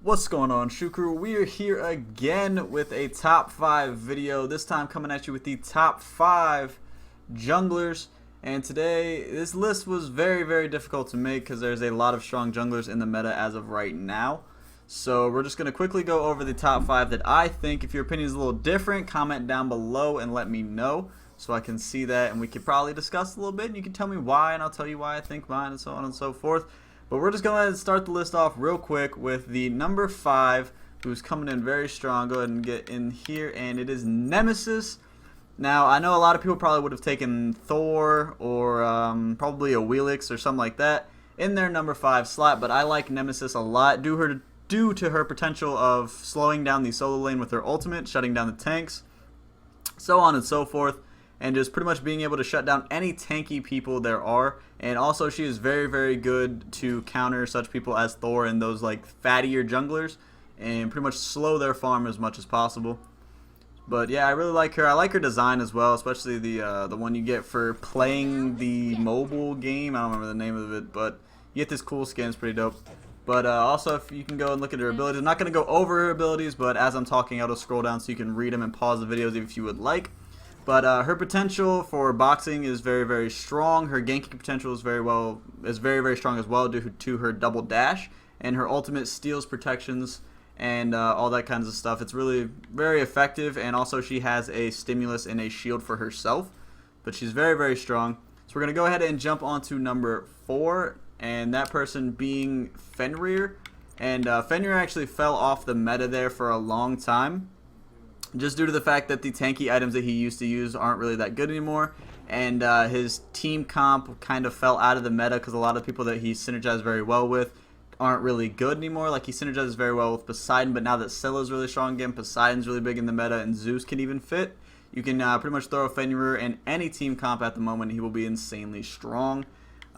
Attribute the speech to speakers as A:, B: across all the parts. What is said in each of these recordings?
A: What's going on, Shoe Crew? We are here again with a top 5 video, this time coming at you with the top 5 junglers. And today, this list was very difficult to make because there's a lot of strong junglers in the meta as of right now. So we're just going to quickly go over the top 5 that I think. If your opinion is a little different, comment down below and let me know so I can see that, and we could probably discuss a little bit, and you can tell me why, and I'll tell you why I think mine, and so on and so forth. But we're just going to start the list off real quick with the number 5, who's coming in very strong. Go ahead and get in here, and it is Nemesis. Now, I know a lot of people probably would have taken Thor or probably a Wheelix or something like that in their number 5 slot, but I like Nemesis a lot due to her potential of slowing down the solo lane with her ultimate, shutting down the tanks, so on and so forth, and just pretty much being able to shut down any tanky people there are. And also she is very good to counter such people as Thor and those like fattier junglers and pretty much slow their farm as much as possible. But yeah, I really like her. I like her design as well, especially the one you get for playing the mobile game. I don't remember the name of it, but you get this cool skin. It's pretty dope. But also, if you can go and look at her abilities, I'm not going to go over her abilities, but as I'm talking, I'll scroll down so you can read them and pause the videos if you would like. But her potential for boxing is very strong. Her ganking potential is very strong as well due to her double dash, and her ultimate steals protections and all that kinds of stuff. It's really very effective, and also she has a stimulus and a shield for herself. But she's very strong. So we're gonna go ahead and jump on to number 4, and that person being Fenrir. And Fenrir actually fell off the meta there for a long time, just due to the fact that the tanky items that he used to use aren't really that good anymore, and his team comp kind of fell out of the meta because a lot of people that he synergized very well with aren't really good anymore. Like, he synergizes very well with Poseidon, but now that Scylla's really strong again, Poseidon's really big in the meta, and Zeus can even fit. You can pretty much throw a Fenrir in any team comp at the moment, and he will be insanely strong.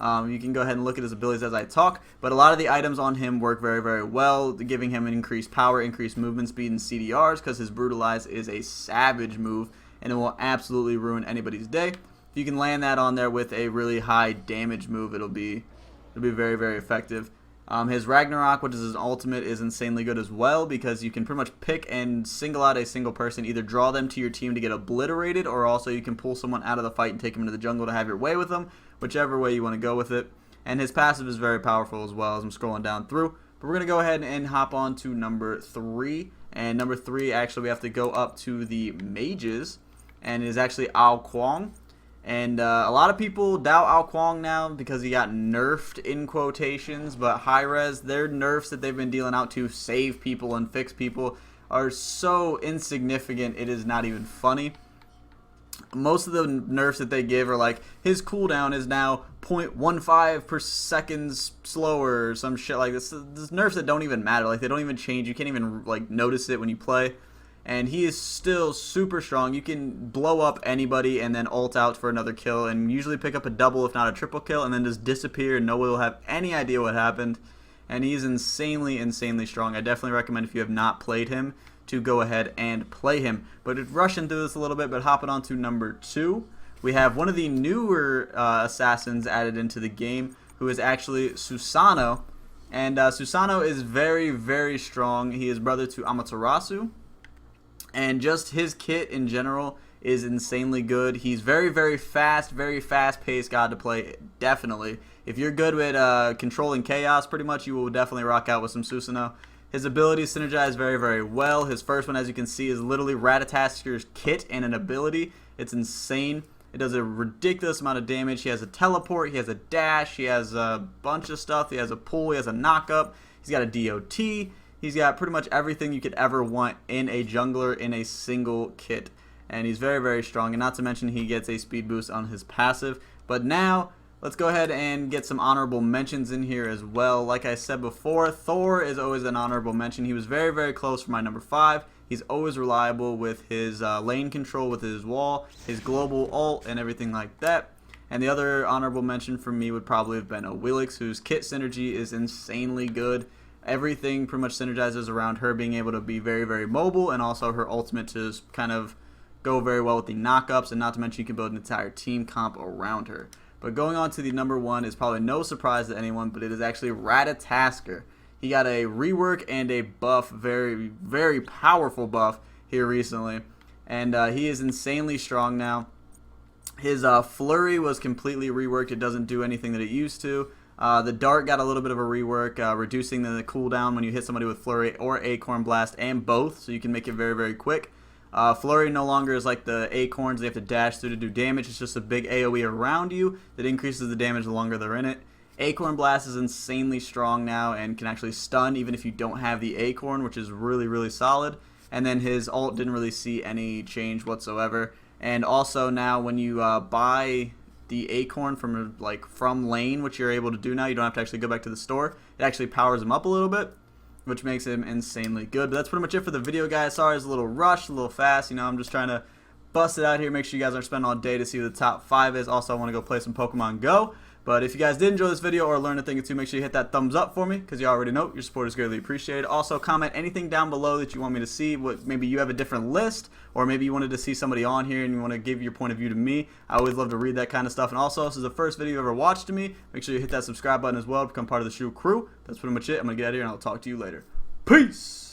A: You can go ahead and look at his abilities as I talk, but a lot of the items on him work very well, giving him an increased power, increased movement speed, and CDRs, because his Brutalize is a savage move, and it will absolutely ruin anybody's day. If you can land that on there with a really high damage move, it'll be very effective. His Ragnarok, which is his ultimate, is insanely good as well, because you can pretty much pick and single out a single person, either draw them to your team to get obliterated, or also you can pull someone out of the fight and take them into the jungle to have your way with them, whichever way you want to go with it. And his passive is very powerful as well, as I'm scrolling down through. But we're going to go ahead and hop on to number 3. And number 3, actually, we have to go up to the mages, and it is actually Ao Kuang. And a lot of people doubt Ao Kuang now because he got nerfed in quotations, but high res, their nerfs that they've been dealing out to save people and fix people are so insignificant it is not even funny. Most of the nerfs that they give are like, his cooldown is now 0.15 per second slower or some shit like this. There's nerfs that don't even matter, like they don't even change, you can't even like notice it when you play. And he is still super strong. You can blow up anybody and then ult out for another kill and usually pick up a double if not a triple kill and then just disappear and no one will have any idea what happened. And he's insanely strong. I definitely recommend, if you have not played him, to go ahead and play him. But rushing through this a little bit, but hopping on to number 2, we have one of the newer assassins added into the game, who is actually Susanoo. And Susanoo is very strong. He is brother to Amaterasu. And just his kit in general is insanely good. He's very fast-paced god to play, definitely. If you're good with controlling chaos, pretty much, you will definitely rock out with some Susanoo. His abilities synergize very well. His first one, as you can see, is literally Ratatask's kit and an ability. It's insane. It does a ridiculous amount of damage. He has a teleport, he has a dash, he has a bunch of stuff. He has a pull, he has a knock-up, he's got a DOT. He's got pretty much everything you could ever want in a jungler in a single kit. And he's very strong. And not to mention, he gets a speed boost on his passive. But now, let's go ahead and get some honorable mentions in here as well. Like I said before, Thor is always an honorable mention. He was very close for my number 5. He's always reliable with his lane control, with his wall, his global ult, and everything like that. And the other honorable mention for me would probably have been a Wheelix, whose kit synergy is insanely good. Everything pretty much synergizes around her being able to be very mobile, and also her ultimate to kind of go very well with the knockups, and not to mention you can build an entire team comp around her. But going on to the number 1 is probably no surprise to anyone, but it is actually Ratatasker. He got a rework and a buff, very, very powerful buff here recently, and he is insanely strong now. His flurry was completely reworked. It doesn't do anything that it used to. The dart got a little bit of a rework, reducing the cooldown when you hit somebody with flurry or acorn blast, and both, so you can make it very, very quick. Flurry no longer is like the acorns they have to dash through to do damage. It's just a big AoE around you that increases the damage the longer they're in it. Acorn blast is insanely strong now and can actually stun even if you don't have the acorn, which is really, really solid. And then his ult didn't really see any change whatsoever. And also now when you buy the acorn from lane, which you're able to do now, you don't have to actually go back to the store. It actually powers him up a little bit, which makes him insanely good. But that's pretty much it for the video, guys. Sorry, it's a little rushed, a little fast. You know, I'm just trying to bust it out here. Make sure you guys aren't spending all day to see who the top 5 is. Also, I want to go play some Pokemon Go. But if you guys did enjoy this video or learn a thing or two, make sure you hit that thumbs up for me, because you already know your support is greatly appreciated. Also, comment anything down below that you want me to see. Maybe you have a different list, or maybe you wanted to see somebody on here and you want to give your point of view to me. I always love to read that kind of stuff. And also, if this is the first video you ever watched to me, make sure you hit that subscribe button as well to become part of the Shrew crew. That's pretty much it. I'm going to get out of here and I'll talk to you later. Peace!